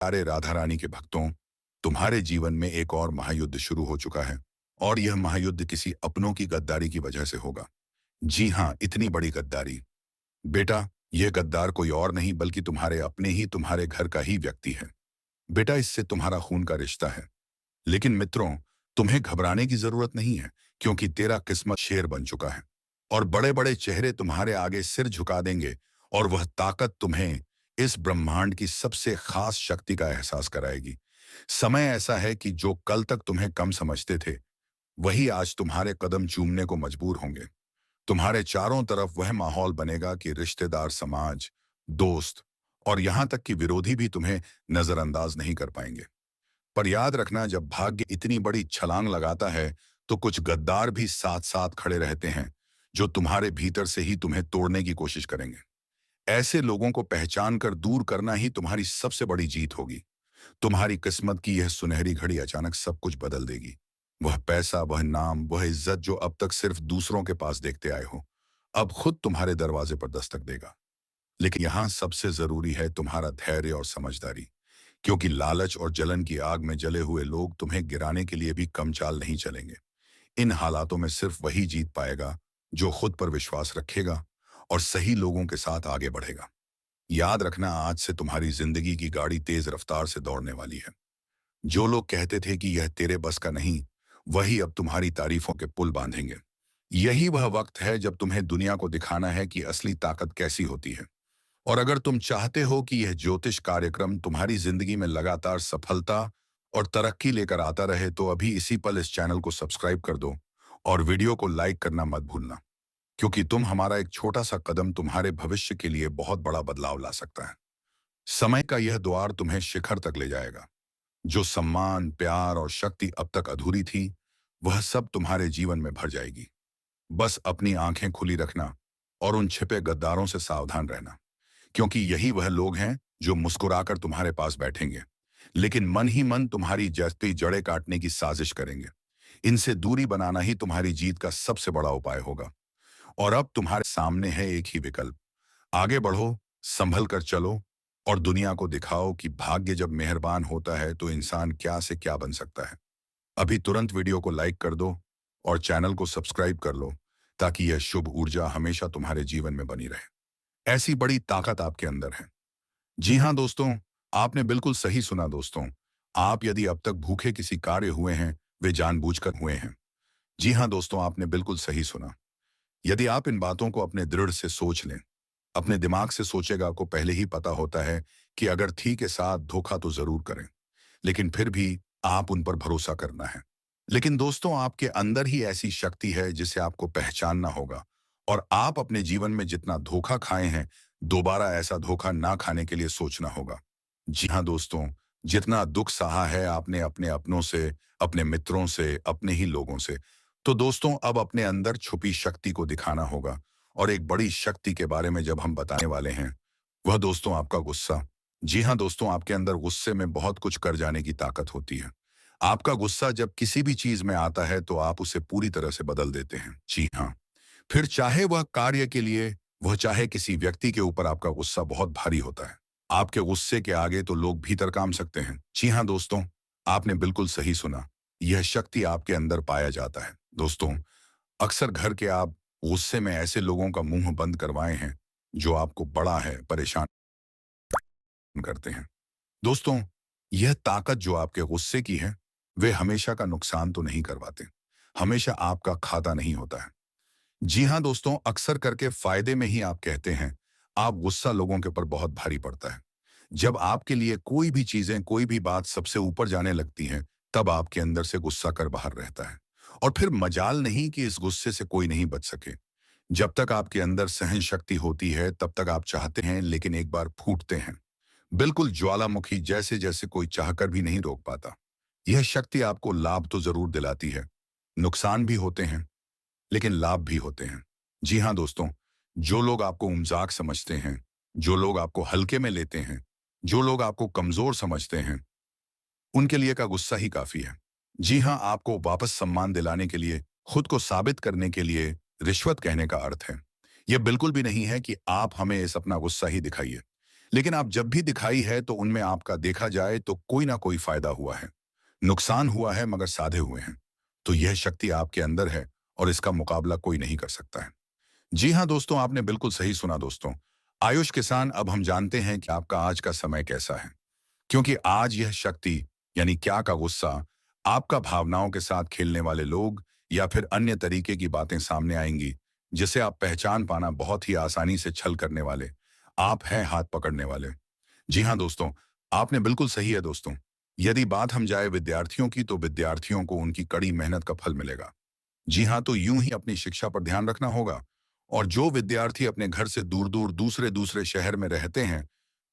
प्यारे राधा रानी के भक्तों, तुम्हारे जीवन में एक और महायुद्ध शुरू हो चुका है। और यह महायुद्ध किसी अपनों की गद्दारी की वजह से होगा। जी हाँ, इतनी बड़ी गद्दारी। बेटा, यह गद्दार कोई और नहीं बल्कि तुम्हारे अपने ही तुम्हारे घर का ही व्यक्ति है। बेटा, इससे तुम्हारा खून का रिश्ता है। लेकिन मित्रों, तुम्हें घबराने की जरूरत नहीं है, क्योंकि तेरा किस्मत शेर बन चुका है। और बड़े बड़े चेहरे तुम्हारे आगे सिर झुका देंगे, और वह ताकत तुम्हें इस ब्रह्मांड की सबसे खास शक्ति का एहसास कराएगी। समय ऐसा है कि जो कल तक तुम्हें कम समझते थे, वही आज तुम्हारे कदम चूमने को मजबूर होंगे। तुम्हारे चारों तरफ वह माहौल बनेगा कि रिश्तेदार, समाज, दोस्त और यहां तक कि विरोधी भी तुम्हें नजरअंदाज नहीं कर पाएंगे। पर याद रखना, जब भाग्य इतनी बड़ी छलांग लगाता है, तो कुछ गद्दार भी साथ साथ खड़े रहते हैं, जो तुम्हारे भीतर से ही तुम्हें तोड़ने की कोशिश करेंगे। ऐसे लोगों को पहचान कर दूर करना ही तुम्हारी सबसे बड़ी जीत होगी। तुम्हारी किस्मत की यह सुनहरी घड़ी अचानक सब कुछ बदल देगी। वह पैसा, वह नाम, वह इज्जत जो अब तक सिर्फ दूसरों के पास देखते आए हो, अब खुद तुम्हारे दरवाजे पर दस्तक देगा। लेकिन यहां सबसे जरूरी है तुम्हारा धैर्य और समझदारी, क्योंकि लालच और जलन की आग में जले हुए लोग तुम्हें गिराने के लिए भी कम चाल नहीं चलेंगे। इन हालातों में सिर्फ वही जीत पाएगा जो खुद पर विश्वास रखेगा और सही लोगों के साथ आगे बढ़ेगा। याद रखना, आज से तुम्हारी जिंदगी की गाड़ी तेज रफ्तार से दौड़ने वाली है। जो लोग कहते थे कि यह तेरे बस का नहीं, वही अब तुम्हारी तारीफों के पुल बांधेंगे। यही वह वक्त है जब तुम्हें दुनिया को दिखाना है कि असली ताकत कैसी होती है। और अगर तुम चाहते हो कि यह ज्योतिष कार्यक्रम तुम्हारी जिंदगी में लगातार सफलता और तरक्की लेकर आता रहे, तो अभी इसी पल इस चैनल को सब्सक्राइब कर दो और वीडियो को लाइक करना मत भूलना, क्योंकि हमारा एक छोटा सा कदम तुम्हारे भविष्य के लिए बहुत बड़ा बदलाव ला सकता है। समय का यह द्वार तुम्हें शिखर तक ले जाएगा। जो सम्मान, प्यार और शक्ति अब तक अधूरी थी, वह सब तुम्हारे जीवन में भर जाएगी। बस अपनी आंखें खुली रखना और उन छिपे गद्दारों से सावधान रहना, क्योंकि यही वह लोग हैं जो मुस्कुराकर तुम्हारे पास बैठेंगे, लेकिन मन ही मन तुम्हारी जस्ती जड़ें काटने की साजिश करेंगे। इनसे दूरी बनाना ही तुम्हारी जीत का सबसे बड़ा उपाय होगा। और अब तुम्हारे सामने है एक ही विकल्प। आगे बढ़ो, संभल कर चलो और दुनिया को दिखाओ कि भाग्य जब मेहरबान होता है तो इंसान क्या से क्या बन सकता है। अभी तुरंत वीडियो को लाइक कर दो और चैनल को सब्सक्राइब कर लो, ताकि यह शुभ ऊर्जा हमेशा तुम्हारे जीवन में बनी रहे। ऐसी बड़ी ताकत आपके अंदर है। जी हाँ दोस्तों, आपने बिल्कुल सही सुना दोस्तों। आप यदि अब तक भूखे किसी कार्य हुए हैं, वे जानबूझकर हुए हैं। जी हाँ दोस्तों, आपने बिल्कुल सही सुना। यदि आप इन बातों को अपने दृढ़ से सोच लें, अपने दिमाग से सोचेगा, को पहले ही पता होता है कि अगर थी के साथ धोखा तो जरूर करें, लेकिन फिर भी आप उन पर भरोसा करना है। लेकिन दोस्तों, आपके अंदर ही ऐसी शक्ति है जिसे आपको पहचानना होगा। और आप अपने जीवन में जितना धोखा खाए हैं, दोबारा ऐसा धोखा ना खाने के लिए सोचना होगा। जी हाँ दोस्तों, जितना दुख सहा है आपने अपने अपनों से, अपने मित्रों से, अपने ही लोगों से, तो दोस्तों अब अपने अंदर छुपी शक्ति को दिखाना होगा। और एक बड़ी शक्ति के बारे में जब हम बताने वाले हैं, वह दोस्तों आपका गुस्सा। जी हाँ दोस्तों, आपके अंदर गुस्से में बहुत कुछ कर जाने की ताकत होती है। आपका गुस्सा जब किसी भी चीज में आता है तो आप उसे पूरी तरह से बदल देते हैं। जी हाँ, फिर चाहे वह कार्य के लिए, वह चाहे किसी व्यक्ति के ऊपर, आपका गुस्सा बहुत भारी होता है। आपके गुस्से के आगे तो लोग भीतर काम सकते हैं। जी हाँ दोस्तों, आपने बिल्कुल सही सुना। यह शक्ति आपके अंदर पाया जाता है। दोस्तों, अक्सर घर के आप गुस्से में ऐसे लोगों का मुंह बंद करवाए हैं, जो आपको बड़ा है परेशान करते हैं। दोस्तों, यह ताकत जो आपके गुस्से की है, वे हमेशा का नुकसान तो नहीं करवाते, हमेशा आपका खाता नहीं होता है। जी हाँ दोस्तों, अक्सर करके फायदे में ही आप कहते हैं। आप गुस्सा लोगों के ऊपर बहुत भारी पड़ता है। जब आपके लिए कोई भी चीजें, कोई भी बात सबसे ऊपर जाने लगती है, तब आपके अंदर से गुस्सा कर बाहर रहता है। और फिर मजाल नहीं कि इस गुस्से से कोई नहीं बच सके। जब तक आपके अंदर सहन शक्ति होती है, तब तक आप चाहते हैं, लेकिन एक बार फूटते हैं। बिल्कुल ज्वालामुखी जैसे, जैसे कोई चाहकर भी नहीं रोक पाता। यह शक्ति आपको लाभ तो जरूर दिलाती है। नुकसान भी होते हैं, लेकिन लाभ भी होते हैं। जी हाँ दोस्तों, जो लोग आपको मजाक समझते हैं, जो लोग आपको हल्के में लेते हैं, जो लोग आपको कमजोर समझते हैं, उनके लिए का गुस्सा ही काफी है। जी हाँ, आपको वापस सम्मान दिलाने के लिए, खुद को साबित करने के लिए रिश्वत कहने का अर्थ है। यह बिल्कुल भी नहीं है कि आप हमें इस अपना गुस्सा ही दिखाइए। लेकिन आप जब भी दिखाई है तो उनमें आपका देखा जाए तो कोई ना कोई फायदा हुआ है, नुकसान हुआ है मगर साधे हुए हैं। तो यह शक्ति आपके अंदर है और इसका मुकाबला कोई नहीं कर सकता है। जी हाँ दोस्तों, आपने बिल्कुल सही सुना दोस्तों। आयुष किसान, अब हम जानते हैं कि आपका आज का समय कैसा है, क्योंकि आज यह शक्ति यानी क्या का गुस्सा, आपका भावनाओं के साथ खेलने वाले लोग या फिर अन्य तरीके की बातें सामने आएंगी, जिसे आप पहचान पाना बहुत ही आसानी से छल करने वाले आप हैं, हाथ पकड़ने वाले। जी हाँ दोस्तों, आपने बिल्कुल सही है दोस्तों। यदि बात हम जाए विद्यार्थियों की, तो विद्यार्थियों को उनकी कड़ी मेहनत का फल मिलेगा। जी हाँ, तो यूं ही अपनी शिक्षा पर ध्यान रखना होगा। और जो विद्यार्थी अपने घर से दूर दूर दूसरे दूसरे शहर में रहते हैं,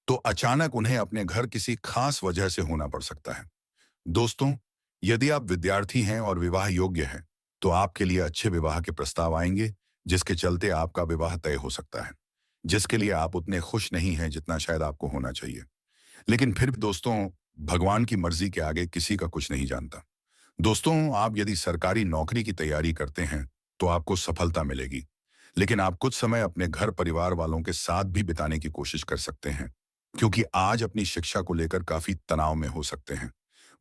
तो अचानक उन्हें अपने घर किसी खास वजह से होना पड़ सकता है। दोस्तों, यदि आप विद्यार्थी हैं और विवाह योग्य हैं, तो आपके लिए अच्छे विवाह के प्रस्ताव आएंगे, जिसके चलते आपका विवाह तय हो सकता है, जिसके लिए आप उतने खुश नहीं हैं जितना शायद आपको होना चाहिए। लेकिन फिर भी दोस्तों, भगवान की मर्जी के आगे किसी का कुछ नहीं जानता। दोस्तों, आप यदि सरकारी नौकरी की तैयारी करते हैं, तो आपको सफलता मिलेगी। लेकिन आप कुछ समय अपने घर परिवार वालों के साथ भी बिताने की कोशिश कर सकते हैं, क्योंकि आज अपनी शिक्षा को लेकर काफी तनाव में हो सकते हैं।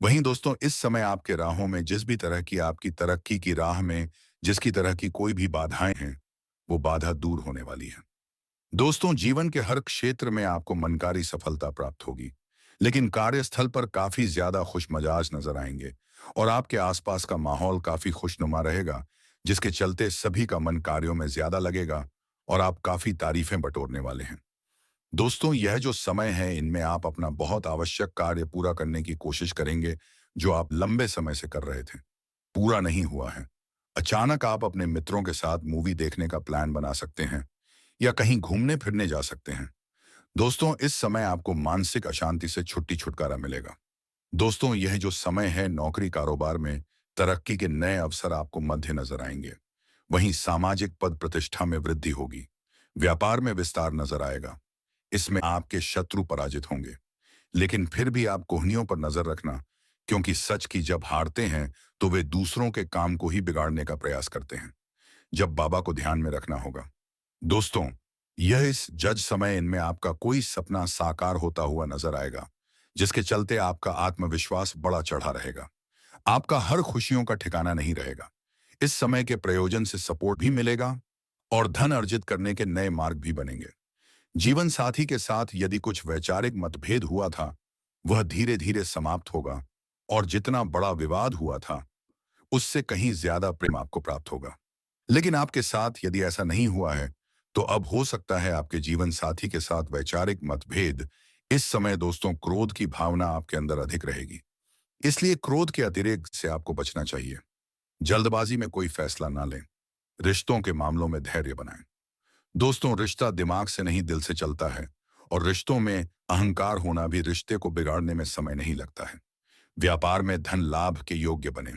वहीं दोस्तों, इस समय आपके राहों में जिस भी तरह की आपकी तरक्की की राह में जिसकी तरह की कोई भी बाधाएं हैं, वो बाधा दूर होने वाली है। दोस्तों, जीवन के हर क्षेत्र में आपको मनकारी सफलता प्राप्त होगी, लेकिन कार्यस्थल पर काफी ज्यादा खुशमजाज नजर आएंगे और आपके आसपास का माहौल काफी खुशनुमा रहेगा, जिसके चलते सभी का मन कार्यों में ज्यादा लगेगा और आप काफी तारीफें बटोरने वाले हैं। दोस्तों, यह जो समय है, इनमें आप अपना बहुत आवश्यक कार्य पूरा करने की कोशिश करेंगे, जो आप लंबे समय से कर रहे थे, पूरा नहीं हुआ है। अचानक आप अपने मित्रों के साथ मूवी देखने का प्लान बना सकते हैं या कहीं घूमने फिरने जा सकते हैं। दोस्तों, इस समय आपको मानसिक अशांति से छुट्टी छुटकारा मिलेगा। दोस्तों, यह जो समय है, नौकरी कारोबार में तरक्की के नए अवसर आपको मध्य नजर आएंगे। वहीं सामाजिक पद प्रतिष्ठा में वृद्धि होगी, व्यापार में विस्तार नजर आएगा। इसमें आपके शत्रु पराजित होंगे, लेकिन फिर भी आप कोहनियों पर नजर रखना, क्योंकि सच की जब हारते हैं, तो वे दूसरों के काम को ही बिगाड़ने का प्रयास करते हैं। जब बाबा को ध्यान में रखना होगा। दोस्तों, यह इस जज समय, इनमें आपका कोई सपना साकार होता हुआ नजर आएगा, जिसके चलते आपका आत्मविश्वास बड़ा चढ़ा रहेगा। आपका हर खुशियों का ठिकाना नहीं रहेगा। इस समय के प्रयोजन से सपोर्ट भी मिलेगा और धन अर्जित करने के नए मार्ग भी बनेंगे। जीवन साथी के साथ यदि कुछ वैचारिक मतभेद हुआ था, वह धीरे धीरे समाप्त होगा और जितना बड़ा विवाद हुआ था, उससे कहीं ज्यादा प्रेम आपको प्राप्त होगा। लेकिन आपके साथ यदि ऐसा नहीं हुआ है, तो अब हो सकता है आपके जीवन साथी के साथ वैचारिक मतभेद। इस समय दोस्तों, क्रोध की भावना आपके अंदर अधिक रहेगी, इसलिए क्रोध के अतिरेक से आपको बचना चाहिए। जल्दबाजी में कोई फैसला ना लें। रिश्तों के मामलों में धैर्य बनाएं। दोस्तों, रिश्ता दिमाग से नहीं, दिल से चलता है, और रिश्तों में अहंकार होना भी रिश्ते को बिगाड़ने में समय नहीं लगता है। व्यापार में धन लाभ के योग्य बने।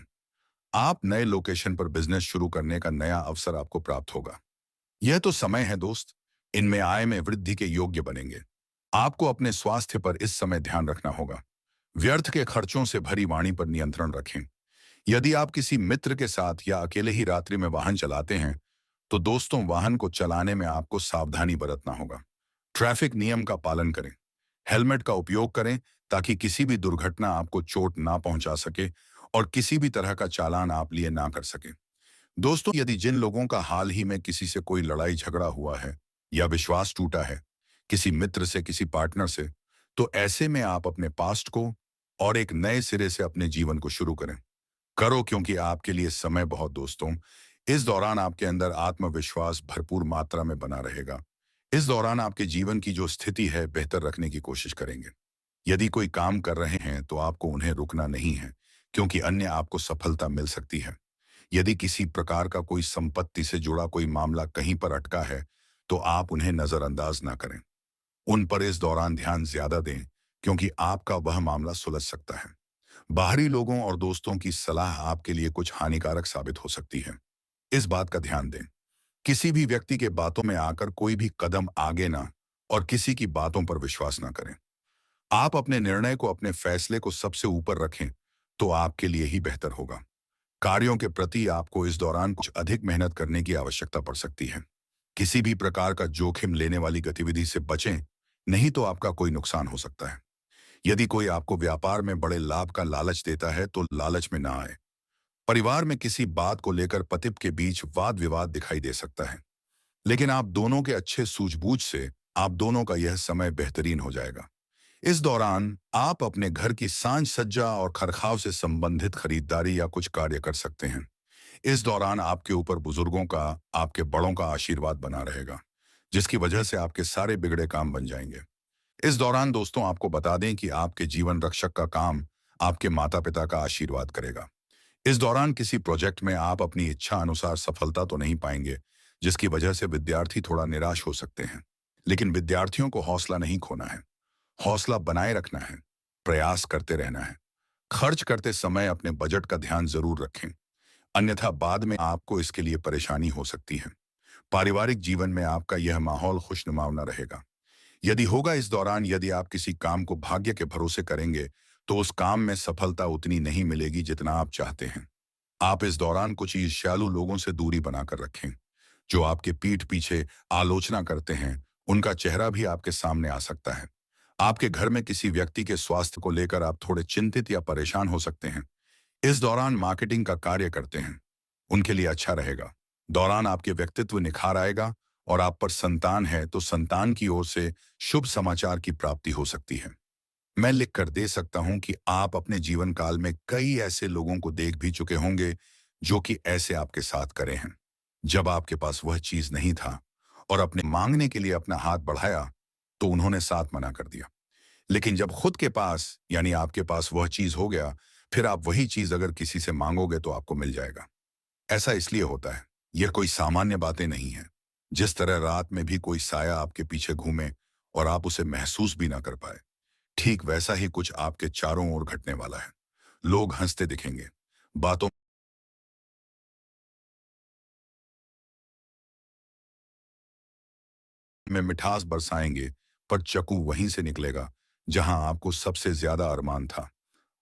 आप नए लोकेशन पर बिजनेस शुरू करने का नया अवसर आपको प्राप्त होगा। यह तो समय है दोस्त, इनमें आय में वृद्धि के योग्य बनेंगे। आपको अपने स्वास्थ्य पर इस समय ध्यान रखना होगा। व्यर्थ के खर्चों से भरी वाणी पर नियंत्रण रखें। यदि आप किसी मित्र के साथ या अकेले ही रात्रि में वाहन चलाते हैं, तो दोस्तों, वाहन को चलाने में आपको सावधानी बरतना होगा। ट्रैफिक नियम का पालन करें। हेलमेट का उपयोग करें, ताकि किसी भी दुर्घटना आपको चोट ना पहुंचा सके और किसी भी तरह का चालान आप लिए ना कर सके। दोस्तों, यदि जिन लोगों का हाल ही में किसी से कोई लड़ाई झगड़ा हुआ है या विश्वास टूटा है, किसी मित्र से, किसी पार्टनर से, तो ऐसे में आप अपने पास्ट को और एक नए सिरे से अपने जीवन को शुरू करें। करो, क्योंकि आपके लिए समय बहुत दोस्तों, इस दौरान आपके अंदर आत्मविश्वास भरपूर मात्रा में बना रहेगा। इस दौरान आपके जीवन की जो स्थिति है, बेहतर रखने की कोशिश करेंगे। यदि कोई काम कर रहे हैं, तो आपको उन्हें रुकना नहीं है, क्योंकि अन्य आपको सफलता मिल सकती है। यदि किसी प्रकार का कोई संपत्ति से जुड़ा कोई मामला कहीं पर अटका है, तो आप उन्हें नजरअंदाज ना करें। उन पर इस दौरान ध्यान ज्यादा दें, क्योंकि आपका वह मामला सुलझ सकता है। बाहरी लोगों और दोस्तों की सलाह आपके लिए कुछ हानिकारक साबित हो सकती है। इस बात का ध्यान दें। किसी भी व्यक्ति के बातों में आकर कोई भी कदम आगे ना, और किसी की बातों पर विश्वास ना करें। आप अपने निर्णय को, अपने फैसले को सबसे ऊपर रखें, तो आपके लिए ही बेहतर होगा। कार्यों के प्रति आपको इस दौरान कुछ अधिक मेहनत करने की आवश्यकता पड़ सकती है। किसी भी प्रकार का जोखिम लेने वाली गतिविधि से बचें, नहीं तो आपका कोई नुकसान हो सकता है। यदि कोई आपको व्यापार में बड़े लाभ का लालच देता है तो लालच में ना आए। परिवार में किसी बात को लेकर पति के बीच वाद विवाद दिखाई दे सकता है, लेकिन आप दोनों के अच्छे सूझबूझ से आप दोनों का यह समय बेहतरीन हो जाएगा। इस दौरान आप अपने घर की सांज सज्जा और खरखाव से संबंधित खरीदारी या कुछ कार्य कर सकते हैं। इस दौरान आपके ऊपर बुजुर्गों का, आपके बड़ों का आशीर्वाद बना रहेगा, जिसकी वजह से आपके सारे बिगड़े काम बन जाएंगे। इस दौरान दोस्तों आपको बता दें कि आपके जीवन रक्षक का काम आपके माता पिता का आशीर्वाद करेगा। इस दौरान किसी प्रोजेक्ट में आप अपनी इच्छा अनुसार सफलता तो नहीं पाएंगे, जिसकी वजह से विद्यार्थी थोड़ा निराश हो सकते हैं। लेकिन विद्यार्थियों को हौसला नहीं खोना है, हौसला बनाए रखना है, प्रयास करते रहना है। खर्च करते समय अपने बजट का ध्यान जरूर रखें, अन्यथा बाद में आपको इसके लिए परेशानी हो सकती है। पारिवारिक जीवन में आपका यह माहौल खुशनुमावना रहेगा। यदि होगा इस दौरान यदि आप किसी काम को भाग्य के भरोसे करेंगे, तो उस काम में सफलता उतनी नहीं मिलेगी जितना आप चाहते हैं। आप इस दौरान कुछ ईर्ष्यालु लोगों से दूरी बनाकर रखें, जो आपके पीठ पीछे आलोचना करते हैं। उनका चेहरा भी आपके सामने आ सकता है। आपके घर में किसी व्यक्ति के स्वास्थ्य को लेकर आप थोड़े चिंतित या परेशान हो सकते हैं। इस दौरान मार्केटिंग का कार्य करते हैं, उनके लिए अच्छा रहेगा। दौरान आपके व्यक्तित्व निखार आएगा और आप पर संतान है तो संतान की ओर से शुभ समाचार की प्राप्ति हो सकती है। मैं लिख कर दे सकता हूं कि आप अपने जीवन काल में कई ऐसे लोगों को देख भी चुके होंगे जो कि ऐसे आपके साथ करे हैं। जब आपके पास वह चीज नहीं था और अपने मांगने के लिए अपना हाथ बढ़ाया, तो उन्होंने साथ मना कर दिया। लेकिन जब खुद के पास यानी आपके पास वह चीज हो गया, फिर आप वही चीज अगर किसी से मांगोगे तो आपको मिल जाएगा। ऐसा इसलिए होता है, यह कोई सामान्य बातें नहीं है। जिस तरह रात में भी कोई साया आपके पीछे घूमे और आप उसे महसूस भी ना कर पाए, ठीक वैसा ही कुछ आपके चारों ओर घटने वाला है। लोग हंसते दिखेंगे, बातों में मिठास बरसाएंगे, पर चक्कू वहीं से निकलेगा जहां आपको सबसे ज्यादा अरमान था।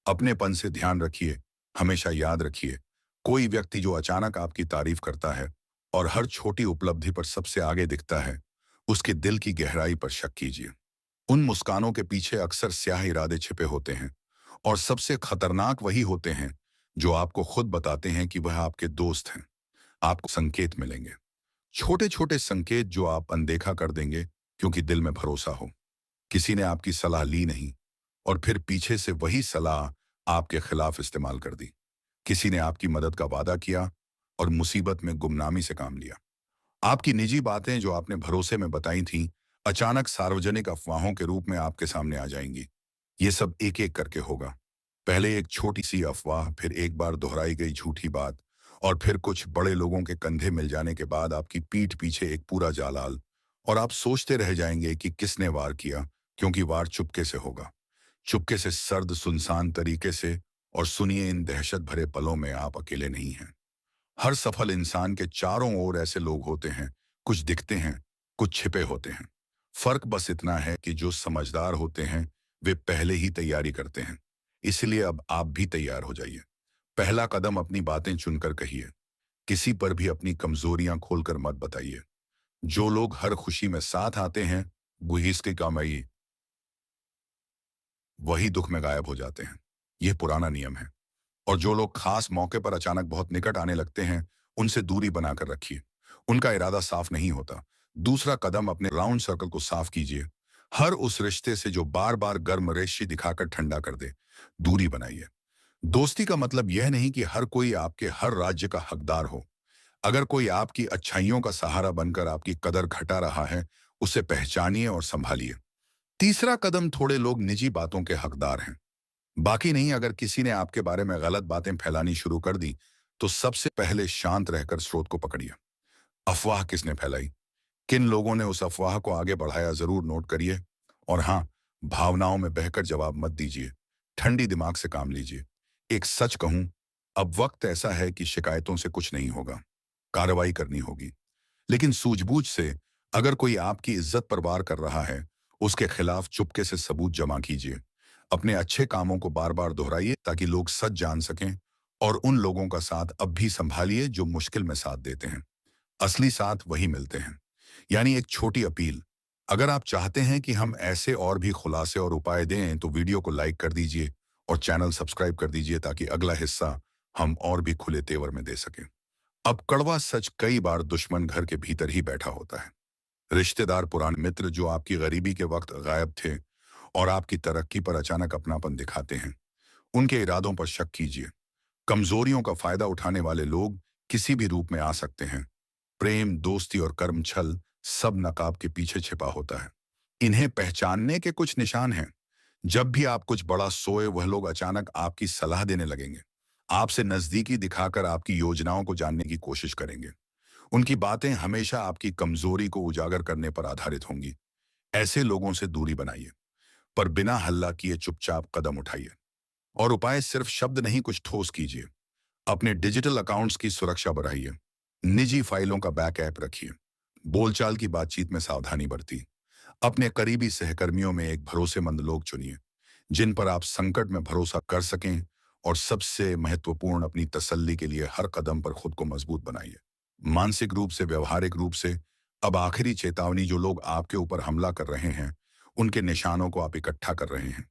अपनेपन से ध्यान रखिए। हमेशा याद रखिए, कोई व्यक्ति जो अचानक आपकी तारीफ करता है और हर छोटी उपलब्धि पर सबसे आगे दिखता है, उसके दिल की गहराई पर शक कीजिए। उन मुस्कानों के पीछे अक्सर स्याह इरादे छिपे होते हैं, और सबसे खतरनाक वही होते हैं जो आपको खुद बताते हैं कि वह आपके दोस्त हैं। आपको संकेत मिलेंगे, छोटे छोटे संकेत जो आप अनदेखा कर देंगे क्योंकि दिल में भरोसा हो। किसी ने आपकी सलाह ली नहीं और फिर पीछे से वही सलाह आपके खिलाफ इस्तेमाल कर दी। किसी ने आपकी मदद का वादा किया और मुसीबत में गुमनामी से काम लिया। आपकी निजी बातें जो आपने भरोसे में बताई थीं, अचानक सार्वजनिक अफवाहों के रूप में आपके सामने आ जाएंगी। ये सब एक एक करके होगा। पहले एक छोटी सी अफवाह, फिर एक बार दोहराई गई झूठी बात, और फिर कुछ बड़े लोगों के कंधे मिल जाने के बाद आपकी पीठ पीछे एक पूरा जालाल। और आप सोचते रह जाएंगे कि किसने वार किया, क्योंकि वार चुपके से होगा। चुपके से, सर्द सुनसान तरीके से। और सुनिए, इन दहशत भरे पलों में आप अकेले नहीं हैं। हर सफल इंसान के चारों ओर ऐसे लोग होते हैं। कुछ दिखते हैं, कुछ छिपे होते हैं। फर्क बस इतना है कि जो समझदार होते हैं वे पहले ही तैयारी करते हैं। इसलिए अब आप भी तैयार हो जाइए। पहला कदम, अपनी बातें चुनकर कहिए। किसी पर भी अपनी कमजोरियां खोलकर मत बताइए। जो लोग हर खुशी में साथ आते हैं, वही इसकी कमाई, वही दुख में गायब हो जाते हैं। यह पुराना नियम है। और जो लोग खास मौके पर अचानक बहुत निकट आने लगते हैं, उनसे दूरी बनाकर रखिए। उनका इरादा साफ नहीं होता। दूसरा कदम, अपने राउंड सर्कल को साफ कीजिए। हर उस रिश्ते से जो बार बार गर्म रेशे दिखाकर ठंडा कर दे, दूरी बनाइए। दोस्ती का मतलब यह नहीं कि हर कोई आपके हर राज्य का हकदार हो। अगर कोई आपकी अच्छाइयों का सहारा बनकर आपकी कदर घटा रहा है, उसे पहचानिए और संभालिए। तीसरा कदम, थोड़े लोग निजी बातों के हकदार हैं, बाकी नहीं। अगर किसी ने आपके बारे में गलत बातें फैलानी शुरू कर दी, तो सबसे पहले शांत रहकर स्रोत को पकड़िए। अफवाह किसने फैलाई, किन लोगों ने उस अफवाह को आगे बढ़ाया, जरूर नोट करिए। और हाँ, भावनाओं में बहकर जवाब मत दीजिए। ठंडी दिमाग से काम लीजिए। एक सच कहूं, अब वक्त ऐसा है कि शिकायतों से कुछ नहीं होगा, कार्रवाई करनी होगी। लेकिन सूझबूझ से, अगर कोई आपकी इज्जत पर वार कर रहा है, उसके खिलाफ चुपके से सबूत जमा कीजिए। अपने अच्छे कामों को बार बार दोहराइए ताकि लोग सच जान सकें। और उन लोगों का साथ अब भी संभालिए जो मुश्किल में साथ देते हैं। असली साथ वही मिलते हैं। यानी एक छोटी अपील, अगर आप चाहते हैं कि हम ऐसे और भी खुलासे और उपाय दें तो वीडियो को लाइक कर दीजिए और चैनल सब्सक्राइब कर दीजिए ताकि अगला हिस्सा हम और भी खुले तेवर में दे सकें। अब कड़वा सच, कई बार दुश्मन घर के भीतर ही बैठा होता है। रिश्तेदार, पुराने मित्र जो आपकी गरीबी के वक्त गायब थे और आपकी तरक्की पर अचानक अपनापन दिखाते हैं, उनके इरादों पर शक कीजिए। कमजोरियों का फायदा उठाने वाले लोग किसी भी रूप में आ सकते हैं। प्रेम, दोस्ती और कर्म छल सब नकाब के पीछे छिपा होता है। इन्हें पहचानने के कुछ निशान हैं। जब भी आप कुछ बड़ा सोए, वह लोग अचानक आपकी सलाह देने लगेंगे, आपसे नजदीकी दिखाकर आपकी योजनाओं को जानने की कोशिश करेंगे। उनकी बातें हमेशा आपकी कमजोरी को उजागर करने पर आधारित होंगी। ऐसे लोगों से दूरी बनाइए, पर बिना हल्ला किए चुपचाप कदम उठाइए। और उपाय सिर्फ शब्द नहीं, कुछ ठोस कीजिए। अपने डिजिटल अकाउंट्स की सुरक्षा बढ़ाइए, निजी फाइलों का बैकअप रखिए, बोलचाल की बातचीत में सावधानी बरतिए। अपने करीबी सहकर्मियों में एक भरोसेमंद लोग चुनिए, जिन पर आप संकट में भरोसा कर सकें। और सबसे महत्वपूर्ण, अपनी तसल्ली के लिए हर कदम पर खुद को मजबूत बनाइए, मानसिक रूप से, व्यवहारिक रूप से। अब आखिरी चेतावनी, जो लोग आपके ऊपर हमला कर रहे हैं, उनके निशानों को आप इकट्ठा कर रहे हैं,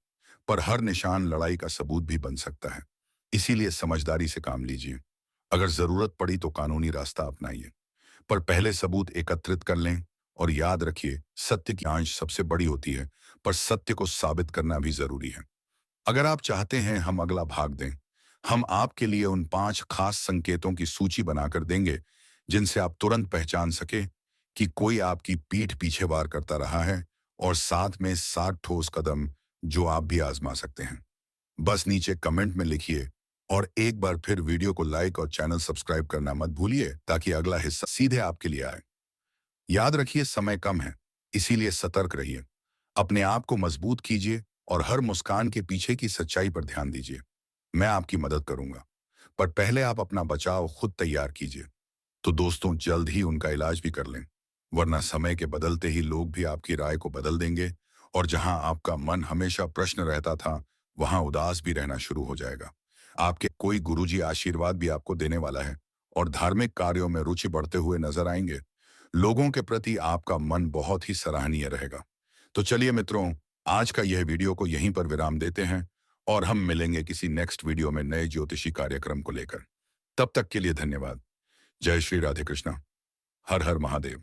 पर हर निशान लड़ाई का सबूत भी बन सकता है। इसीलिए समझदारी से काम लीजिए। अगर जरूरत पड़ी तो कानूनी रास्ता अपनाइए, पर पहले सबूत एकत्रित कर लें। और याद रखिए, सत्य की आंच सबसे बड़ी होती है, पर सत्य को साबित करना भी जरूरी है। अगर आप चाहते हैं हम अगला भाग दें, हम आपके लिए उन 5 खास संकेतों की सूची बनाकर देंगे, जिनसे आप तुरंत पहचान सके कि कोई आपकी पीठ पीछे वार करता रहा है, और साथ में 7 ठोस कदम जो आप भी आजमा सकते हैं। बस नीचे कमेंट में लिखिए, और एक बार फिर वीडियो को लाइक और चैनल सब्सक्राइब करना मत भूलिए ताकि अगला हिस्सा सीधे आपके लिए आए। याद रखिए, समय कम है, इसीलिए सतर्क रहिए। अपने आप को मजबूत कीजिए और हर मुस्कान के पीछे की सच्चाई पर ध्यान दीजिए। मैं आपकी मदद करूंगा, पर पहले आप अपना बचाव खुद तैयार कीजिए। तो दोस्तों, जल्द ही उनका इलाज भी कर लें, वरना समय के बदलते ही लोग भी आपकी राय को बदल देंगे, और जहां आपका मन हमेशा प्रश्न रहता था, वहां उदास भी रहना शुरू हो जाएगा। आपके कोई गुरुजी आशीर्वाद भी आपको देने वाला है, और धार्मिक कार्यों में रुचि बढ़ते हुए नजर आएंगे। लोगों के प्रति आपका मन बहुत ही सराहनीय रहेगा। तो चलिए मित्रों, आज का यह वीडियो को यहीं पर विराम देते हैं, और हम मिलेंगे किसी नेक्स्ट वीडियो में नए ज्योतिषी कार्यक्रम को लेकर। तब तक के लिए धन्यवाद। जय श्री राधे कृष्णा। हर हर महादेव।